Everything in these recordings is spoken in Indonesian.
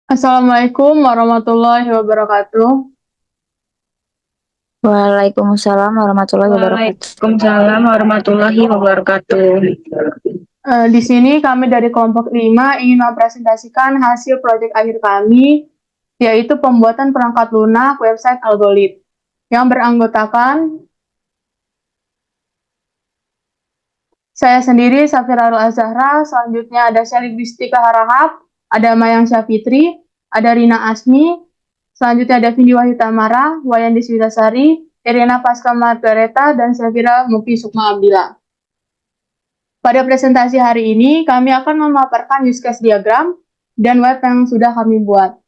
Assalamualaikum warahmatullahi wabarakatuh. Waalaikumsalam warahmatullahi wabarakatuh. Waalaikumsalam warahmatullahi wabarakatuh. Di sini kami dari kelompok 5 ingin mempresentasikan hasil proyek akhir kami, yaitu pembuatan perangkat lunak website Algolit, yang beranggotakan saya sendiri, Safira Al-Azhara, selanjutnya ada Syalik Bistika Harahap, ada Mayang Syafitri, ada Rina Asmi, selanjutnya ada Vindi Wahyu Tamara, Wayan Deswitasari, Irena Pasca Margareta, dan Safira Mufi Sukma Abdillah. Pada presentasi hari ini, kami akan memaparkan use case diagram dan web yang sudah kami buat.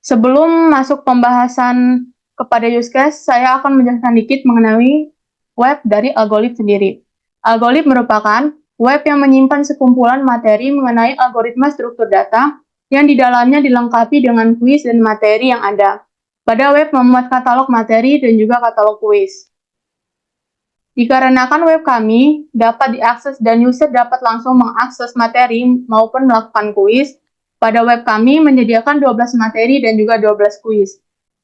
Sebelum masuk pembahasan kepada use case, saya akan menjelaskan dikit mengenai web dari Algolit sendiri. Algolit merupakan web yang menyimpan sekumpulan materi mengenai algoritma struktur data yang di dalamnya dilengkapi dengan kuis dan materi yang ada. Pada web memuat katalog materi dan juga katalog kuis. Dikarenakan web kami dapat diakses dan user dapat langsung mengakses materi maupun melakukan kuis, pada web kami menyediakan 12 materi dan juga 12 kuis.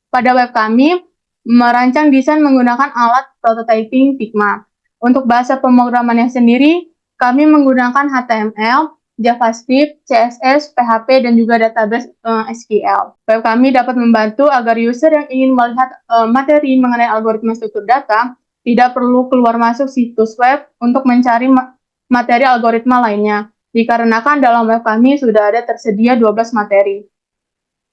Pada web kami merancang desain menggunakan alat prototyping Figma. Untuk bahasa pemrogramannya sendiri, kami menggunakan HTML, JavaScript, CSS, PHP, dan juga database SQL. Web kami dapat membantu agar user yang ingin melihat materi mengenai algoritma struktur data tidak perlu keluar masuk situs web untuk mencari materi algoritma lainnya, dikarenakan dalam web kami sudah ada tersedia 12 materi.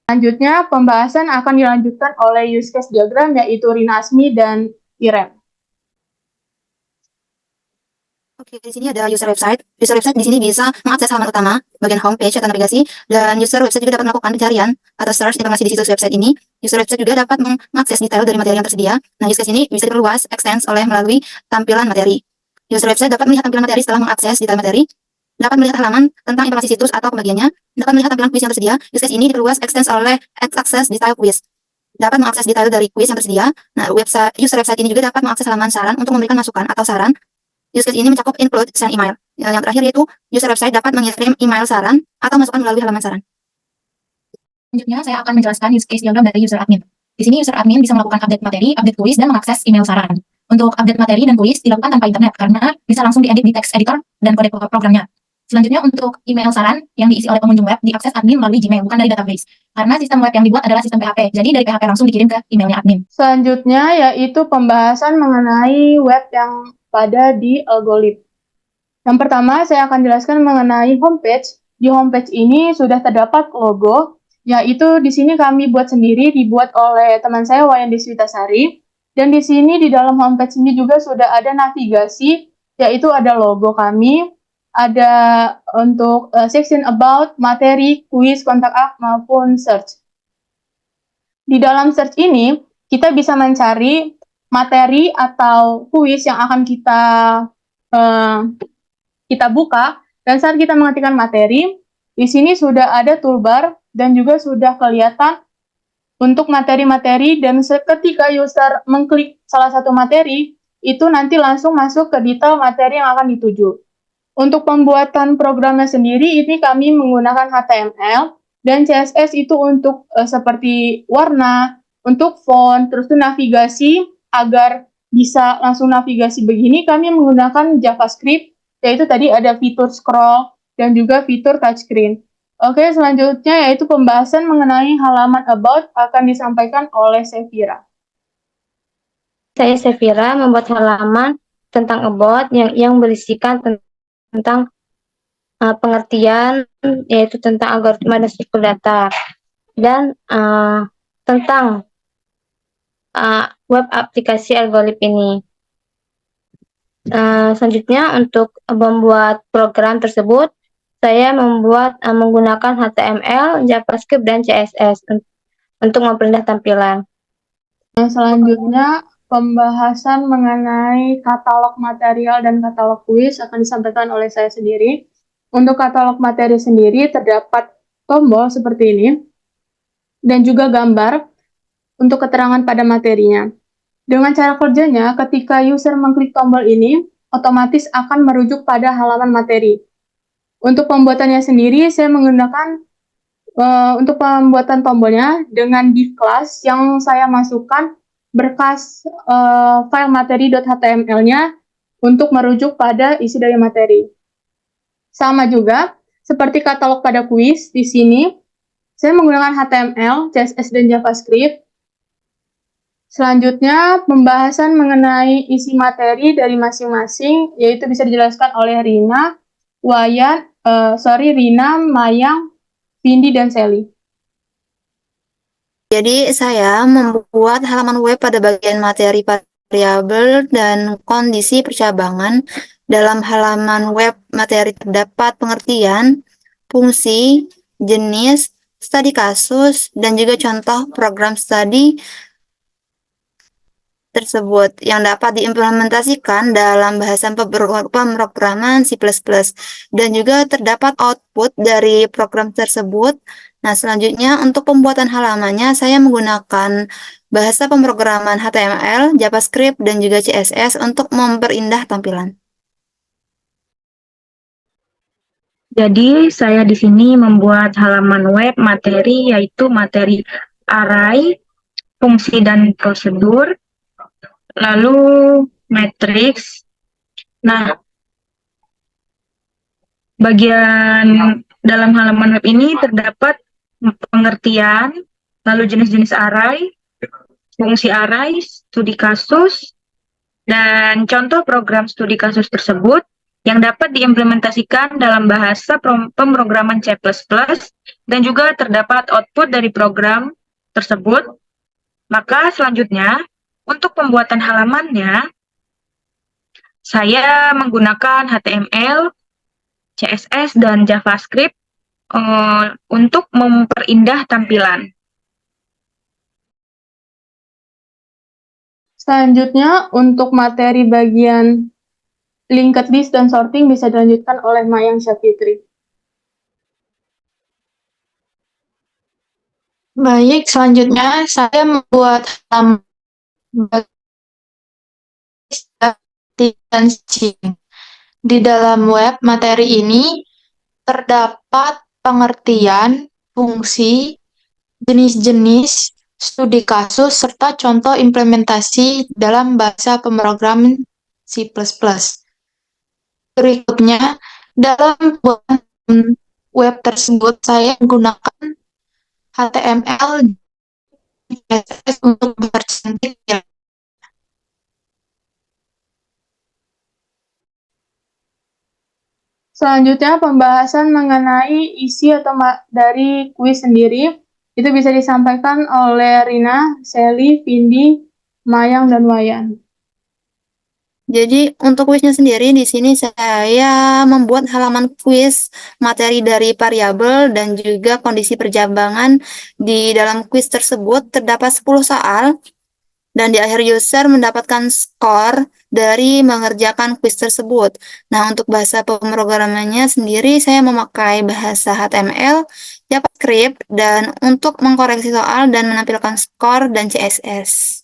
Selanjutnya, pembahasan akan dilanjutkan oleh use case diagram, yaitu Rina Asmi dan Irem. Oke, di sini ada user website. User website di sini bisa mengakses halaman utama, bagian homepage atau navigasi, dan user website juga dapat melakukan pencarian atau search informasi di situs website ini. User website juga dapat mengakses detail dari materi yang tersedia. Nah, use case ini bisa diperluas, extend oleh melalui tampilan materi. User website dapat melihat tampilan materi setelah mengakses detail materi, dapat melihat halaman tentang informasi situs atau pembagiannya, dapat melihat tampilan kuis yang tersedia. Use case ini diperluas, extend oleh akses detail kuis. Dapat mengakses detail dari kuis yang tersedia. Nah, user website ini juga dapat mengakses halaman saran untuk memberikan masukan atau saran. Use case ini mencakup include send email. Yang terakhir yaitu user website dapat mengirim email saran atau masukan melalui halaman saran. Selanjutnya saya akan menjelaskan use case diagram dari user admin. Di sini user admin bisa melakukan update materi, update kuis, dan mengakses email saran. Untuk update materi dan kuis dilakukan tanpa internet karena bisa langsung diedit di text editor dan kode programnya. Selanjutnya untuk email saran yang diisi oleh pengunjung web diakses admin melalui Gmail, bukan dari database. Karena sistem web yang dibuat adalah sistem PHP, jadi dari PHP langsung dikirim ke emailnya admin. Selanjutnya yaitu pembahasan mengenai web yang pada di Algolit. Yang pertama, saya akan jelaskan mengenai homepage. Di homepage ini sudah terdapat logo, yaitu di sini kami buat sendiri, dibuat oleh teman saya Wayan Deswitasari. Dan di sini di dalam homepage ini juga sudah ada navigasi, yaitu ada logo kami, ada untuk section about, materi, kuis, kontak us, maupun search. Di dalam search ini, kita bisa mencari materi atau kuis yang akan kita buka, dan saat kita mengetikkan materi, di sini sudah ada toolbar dan juga sudah kelihatan untuk materi-materi, dan ketika user mengklik salah satu materi, itu nanti langsung masuk ke detail materi yang akan dituju. Untuk pembuatan programnya sendiri, ini kami menggunakan HTML, dan CSS itu untuk seperti warna, untuk font, terus itu navigasi, agar bisa langsung navigasi begini, kami menggunakan JavaScript, yaitu tadi ada fitur scroll dan juga fitur touchscreen. Oke, selanjutnya yaitu pembahasan mengenai halaman about akan disampaikan oleh Sefira. Saya Sefira membuat halaman tentang about yang berisikan tentang pengertian, yaitu tentang algoritma dan struktur data, dan tentang web aplikasi algoritma ini. Selanjutnya untuk membuat program tersebut, saya menggunakan HTML, JavaScript, dan CSS untuk memperindah tampilan. Selanjutnya, pembahasan mengenai katalog material dan katalog kuis akan disampaikan oleh saya sendiri. Untuk katalog materi sendiri terdapat tombol seperti ini, dan juga gambar untuk keterangan pada materinya. Dengan cara kerjanya, ketika user mengklik tombol ini, otomatis akan merujuk pada halaman materi. Untuk pembuatannya sendiri, saya menggunakan untuk pembuatan tombolnya dengan div class yang saya masukkan berkas file materi.html-nya untuk merujuk pada isi dari materi. Sama juga seperti katalog pada kuis, di sini saya menggunakan HTML, CSS, dan JavaScript. Selanjutnya, pembahasan mengenai isi materi dari masing-masing, yaitu bisa dijelaskan oleh Rina, Rina, Mayang, Vindi, dan Sally. Jadi saya membuat halaman web pada bagian materi variabel dan kondisi percabangan. Dalam halaman web materi terdapat pengertian, fungsi, jenis, studi kasus, dan juga contoh program studi tersebut yang dapat diimplementasikan dalam bahasa pemrograman C++, dan juga terdapat output dari program tersebut. Nah, selanjutnya untuk pembuatan halamannya saya menggunakan bahasa pemrograman HTML, JavaScript, dan juga CSS untuk memperindah tampilan. Jadi saya di sini membuat halaman web materi, yaitu materi array, fungsi dan prosedur, lalu matriks. Nah, bagian dalam halaman web ini terdapat pengertian, lalu jenis-jenis array, fungsi array, studi kasus, dan contoh program studi kasus tersebut yang dapat diimplementasikan dalam bahasa pemrograman C++, dan juga terdapat output dari program tersebut. Maka selanjutnya, untuk pembuatan halamannya, saya menggunakan HTML, CSS, dan JavaScript untuk memperindah tampilan. Selanjutnya, untuk materi bagian linked list dan sorting bisa dilanjutkan oleh Mayang Syafitri. Baik, selanjutnya saya membuat halaman dan string. Di dalam web materi ini terdapat pengertian, fungsi, jenis-jenis, studi kasus, serta contoh implementasi dalam bahasa pemrograman C++. Berikutnya, dalam web tersebut saya menggunakan HTML dan CSS untuk mempercantik ya. Selanjutnya, pembahasan mengenai isi atau dari kuis sendiri. Itu bisa disampaikan oleh Rina, Sally, Vindi, Mayang, dan Wayan. Jadi untuk kuisnya sendiri di sini saya membuat halaman kuis materi dari variabel dan juga kondisi percabangan. Di dalam kuis tersebut terdapat 10 soal dan di akhir user mendapatkan skor dari mengerjakan kuis tersebut. Nah, untuk bahasa pemrogramannya sendiri saya memakai bahasa HTML, JavaScript, dan untuk mengkoreksi soal dan menampilkan skor dan CSS.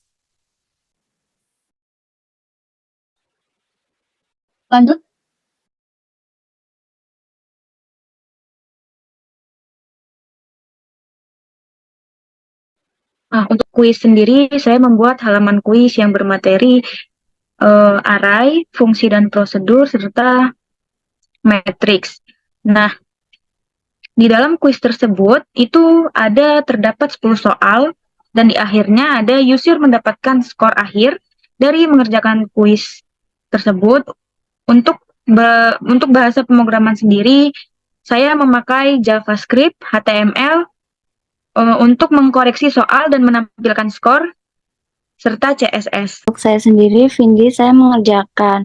Lanjut. Nah, untuk kuis sendiri, saya membuat halaman kuis yang bermateri array, fungsi dan prosedur, serta matriks. Nah, di dalam kuis tersebut, itu terdapat 10 soal, dan di akhirnya ada user mendapatkan skor akhir dari mengerjakan kuis tersebut. Untuk bahasa pemrograman sendiri, saya memakai JavaScript, HTML, untuk mengkoreksi soal dan menampilkan skor, serta CSS. Untuk saya sendiri, Vindi, saya mengerjakan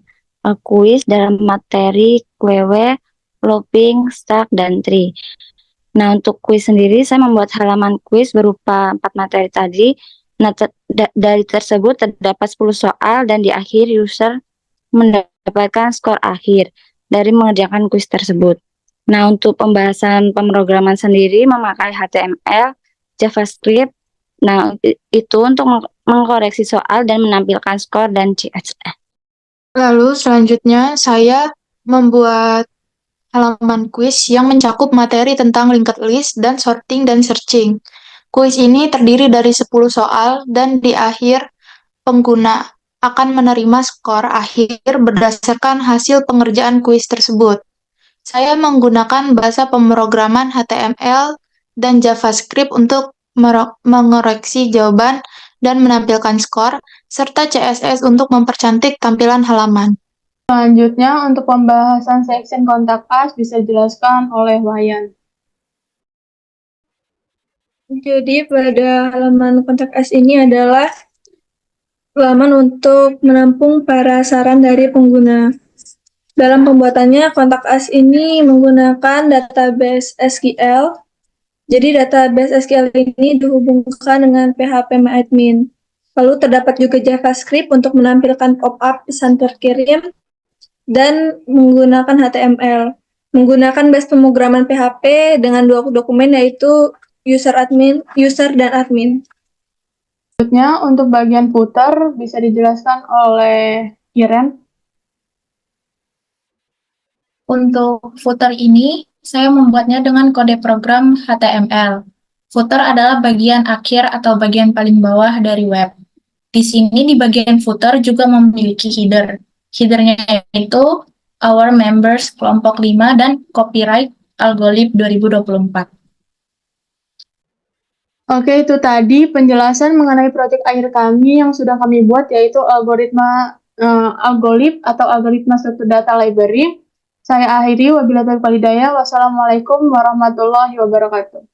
kuis dalam materi QW, looping, stack, dan tree. Nah, untuk kuis sendiri, saya membuat halaman kuis berupa 4 materi tadi. Nah, dari tersebut terdapat 10 soal dan di akhir user mendapatkan skor akhir dari mengerjakan kuis tersebut. Nah, untuk pembahasan pemrograman sendiri memakai HTML, JavaScript. Nah, itu untuk mengkoreksi soal dan menampilkan skor dan CSS. Lalu selanjutnya saya membuat halaman kuis yang mencakup materi tentang linked list dan sorting dan searching. Kuis ini terdiri dari 10 soal dan di akhir pengguna akan menerima skor akhir berdasarkan hasil pengerjaan kuis tersebut. Saya menggunakan bahasa pemrograman HTML dan JavaScript untuk mengoreksi jawaban dan menampilkan skor, serta CSS untuk mempercantik tampilan halaman. Selanjutnya, untuk pembahasan section kontak us bisa dijelaskan oleh Wayan. Jadi pada halaman kontak us ini adalah halaman untuk menampung para saran dari pengguna. Dalam pembuatannya, kontak us ini menggunakan database SQL. Jadi database SQL ini dihubungkan dengan PHP MyAdmin. Lalu terdapat juga JavaScript untuk menampilkan pop-up pesan terkirim dan menggunakan HTML. Menggunakan base pemrograman PHP dengan dua dokumen yaitu user dan admin. Selanjutnya, untuk bagian footer bisa dijelaskan oleh Iren. Untuk footer ini, saya membuatnya dengan kode program HTML. Footer adalah bagian akhir atau bagian paling bawah dari web. Di sini di bagian footer juga memiliki header. Headernya yaitu Our Members Kelompok 5 dan Copyright Algolib 2024. Oke, itu tadi penjelasan mengenai proyek akhir kami yang sudah kami buat, yaitu Algolib atau algoritma suatu data library. Saya akhiri, wabillahi taufiq wal hidayah. Wassalamualaikum warahmatullahi wabarakatuh.